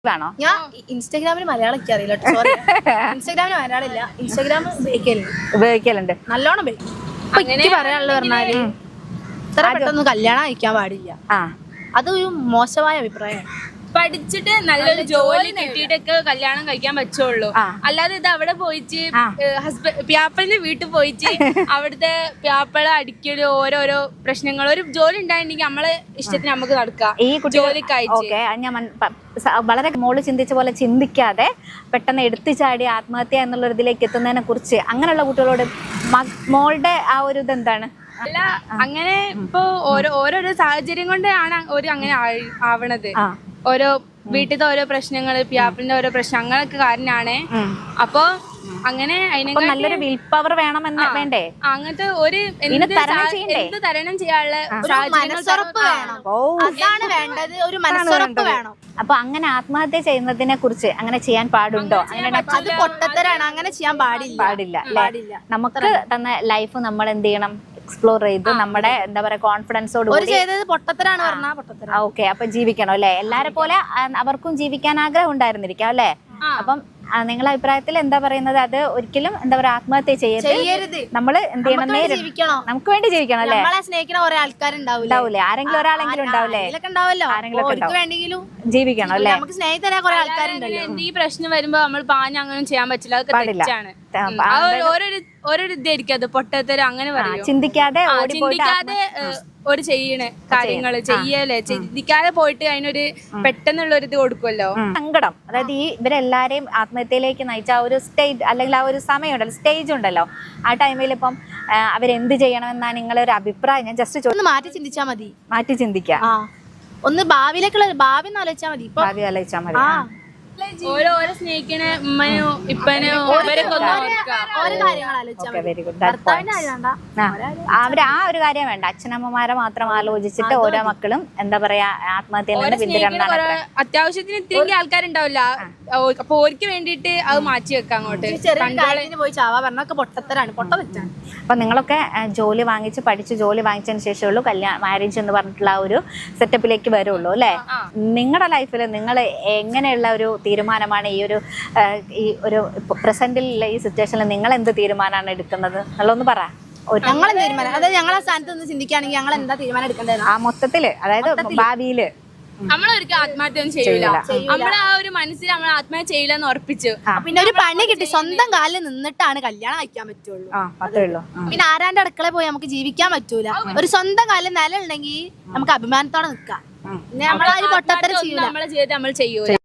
ആണോ? ഞാൻ ഇൻസ്റ്റാഗ്രാമിൽ മലയാളം എനിക്ക് അറിയില്ല, സോറി. ഇൻസ്റ്റാഗ്രാമിൽ മലയാളം ഇല്ല, ഇൻസ്റ്റാഗ്രാം ഉപയോഗിക്കലുണ്ട് നല്ലോണം ഉപയോഗിക്കും. എനിക്ക് പറയാനുള്ളത് പറഞ്ഞാല് ഇത്ര പെട്ടെന്ന് കല്യാണം കഴിക്കാൻ പാടില്ല. അതൊരു മോശമായ അഭിപ്രായമാണ്. പഠിച്ചിട്ട് നല്ലൊരു ജോലി കിട്ടിയിട്ടൊക്കെ കല്യാണം കഴിക്കാൻ പറ്റുള്ളൂ. അല്ലാതെ ഇത് അവിടെ പോയിട്ട് പ്യാപ്പളിന്റെ വീട്ടിൽ പോയിട്ട് അവിടുത്തെ പ്യാപ്പള അടിക്കല് ഓരോരോ പ്രശ്നങ്ങൾ. ഒരു ജോലി ഉണ്ടായിട്ടുണ്ടെങ്കിൽ നമ്മളെ ഇഷ്ടത്തിന് നമുക്ക് നടക്കാം. ഈ വളരെ മോള് ചിന്തിച്ച പോലെ ചിന്തിക്കാതെ പെട്ടെന്ന് എടുത്തു ചാടി ആത്മഹത്യ എന്നുള്ളൊരിതിലേക്ക് എത്തുന്നതിനെ കുറിച്ച് അങ്ങനെയുള്ള കുട്ടികളോട് മോളുടെ ആ ഒരു ഇതെന്താണ്? അല്ല, അങ്ങനെ ഇപ്പൊ ഓരോരോ സാഹചര്യം കൊണ്ടാണ് ഒരു അങ്ങനെ ആവണത്. ഓരോ വീട്ടിലത്തെ ഓരോ പ്രശ്നങ്ങള്, പ്യാപ്പിളിന്റെ ഓരോ പ്രശ്നങ്ങളൊക്കെ കാരണമാണ്. അപ്പൊ അങ്ങനെ നല്ലൊരു വിൽ പവർ വേണമെന്ന് വേണ്ടേ? അങ്ങനത്തെ ഒരു എന്ത് തരണം ചെയ്യാനുള്ള മനസ്സുറപ്പ് വേണം. അതാണ് വേണ്ടത്, ഒരു മനസ്സുറപ്പ് വേണം. അപ്പൊ അങ്ങനെ ആത്മഹത്യ ചെയ്യുന്നതിനെ കുറിച്ച് അങ്ങനെ ചെയ്യാൻ പാടുണ്ടോ? അത് പൊട്ടത്തരാണ്, അങ്ങനെ ചെയ്യാൻ പാടില്ല. നമുക്ക് തന്ന ലൈഫ് നമ്മൾ എന്ത് ചെയ്യണം? എക്സ്പ്ലോർ ചെയ്ത് നമ്മുടെ എന്താ പറയാ കോൺഫിഡൻസോട് ഓക്കെ അപ്പൊ ജീവിക്കണം അല്ലെ? എല്ലാരെ പോലെ അവർക്കും ജീവിക്കാൻ ആഗ്രഹം ഉണ്ടായിരുന്നിരിക്കാം അല്ലെ? അപ്പം നിങ്ങളുടെ അഭിപ്രായത്തിൽ എന്താ പറയുന്നത്? അത് ഒരിക്കലും എന്താ പറയാ ആത്മഹത്യ ചെയ്യരുത്. നമ്മൾ എന്ത് ചെയ്യണം? നമുക്ക് വേണ്ടി ജീവിക്കണം അല്ലെ? സ്നേഹിക്കുന്ന കുറെ ആൾക്കാരുണ്ടാവൂലേ? ആരെങ്കിലും ഒരാളെങ്കിലും ഉണ്ടാവില്ലേ? ആരെങ്കിലും ജീവിക്കണം അല്ലെ? നമുക്ക് സ്നേഹിതരാ കുറെ ആൾക്കാരുണ്ടല്ലോ. ഈ പ്രശ്നം വരുമ്പോ നമ്മൾ പാഞ്ഞ അങ്ങനെ ചെയ്യാൻ പറ്റില്ല, അതൊക്കെ തെറ്റാണ്. ഓരോരു ഇതായിരിക്കും അത്, പൊട്ടത്തരം അങ്ങനെ പറയും. ചിന്തിക്കാതെ ഒരു ചെയ്യണ കാര്യങ്ങള് ചെയ്യല്ലേ, ചിന്തിക്കാതെ പോയിട്ട് അതിനൊരു പെട്ടെന്നുള്ള ഒരു ഇത് കൊടുക്കുമല്ലോ. സങ്കടം, അതായത് ഈ ഇവരെല്ലാരെയും ആത്മഹത്യയിലേക്ക് നയിച്ച ആ ഒരു സ്റ്റേജ് അല്ലെങ്കിൽ ആ ഒരു സമയം ഉണ്ടല്ലോ, സ്റ്റേജ് ഉണ്ടല്ലോ, ആ ടൈമിൽ ഇപ്പം അവരെന്ത് ചെയ്യണമെന്നാണ് നിങ്ങളൊരു അഭിപ്രായം? ഞാൻ ജസ്റ്റ് ഒന്ന് മാറ്റി ചിന്തിച്ചാൽ മതി. മാറ്റി ചിന്തിക്കാം, ഒന്ന് ഭാവിയിലേക്കുള്ള ഭാവി ആലോചിച്ചാൽ മതി. ഭാവി ആലോചിച്ചാൽ മതി. ഓരോ സ്നേഹിക്കണ ഉമ്മനോ ഇപ്പനോ അവരൊക്കെ വെരി ഗുഡ്. അവര് ആ ഒരു കാര്യം വേണ്ട, അച്ഛനമ്മമാരെ മാത്രം ആലോചിച്ചിട്ട് ഓരോ മക്കളും എന്താ പറയാ ആത്മഹത്യ പിന്തുടരണം. അത്യാവശ്യത്തിന് ഇത്തിരി ആൾക്കാരുണ്ടാവില്ല, അപ്പൊ ഓർക്ക് വേണ്ടിട്ട് അത് മാറ്റി വെക്കാം അങ്ങോട്ട്. പോയി ചാവാ പറഞ്ഞൊക്കെ പൊട്ടത്തരാണ്, പൊട്ട തെറ്റാണ്. അപ്പൊ നിങ്ങളൊക്കെ ജോലി വാങ്ങിച്ച് പഠിച്ച് ജോലി വാങ്ങിച്ചതിന് ശേഷമുള്ളൂ മാരേജ് എന്ന് പറഞ്ഞിട്ടുള്ള ഒരു സെറ്റപ്പിലേക്ക് വരുള്ളൂ അല്ലെ? നിങ്ങളുടെ ലൈഫിൽ നിങ്ങൾ എങ്ങനെയുള്ള ഒരു തീരുമാനമാണ് ഈ ഒരു പ്രസന്റിലുള്ള ഈ സിറ്റുവേഷനിൽ നിങ്ങൾ എന്ത് തീരുമാനമാണ് എടുക്കുന്നത് എന്നുള്ളതൊന്ന് പറ. ഞങ്ങളെ തീരുമാനം, അതായത് ഞങ്ങളെ സ്ഥാനത്ത് നിന്ന് ചിന്തിക്കുകയാണെങ്കിൽ ഞങ്ങൾ എന്താ തീരുമാനം എടുക്കേണ്ടത് ആ മൊത്തത്തില്, അതായത് ഭാവിയില് നമ്മളൊരിക്കലും ആത്മഹത്യ ഒന്നും ചെയ്യൂല. നമ്മളെ ആ ഒരു മനസ്സിൽ നമ്മൾ ആത്മഹത്യ ചെയ്യില്ല എന്ന് ഉറപ്പിച്ചു. പിന്നെ ഒരു പണി കിട്ടി സ്വന്തം കാലിൽ നിന്നിട്ടാണ് കല്യാണം കഴിക്കാൻ പറ്റുള്ളൂ. പിന്നെ ആരാന്റെ അടുക്കള പോയി നമുക്ക് ജീവിക്കാൻ പറ്റൂല. ഒരു സ്വന്തം കാലിൽ നില ഉണ്ടെങ്കിൽ നമുക്ക് അഭിമാനത്തോടെ നിൽക്കാം. നമ്മളെ പൊട്ടത്തരം ചെയ്യൂല, നമ്മളെ ജീവിതം നമ്മൾ ചെയ്യൂല.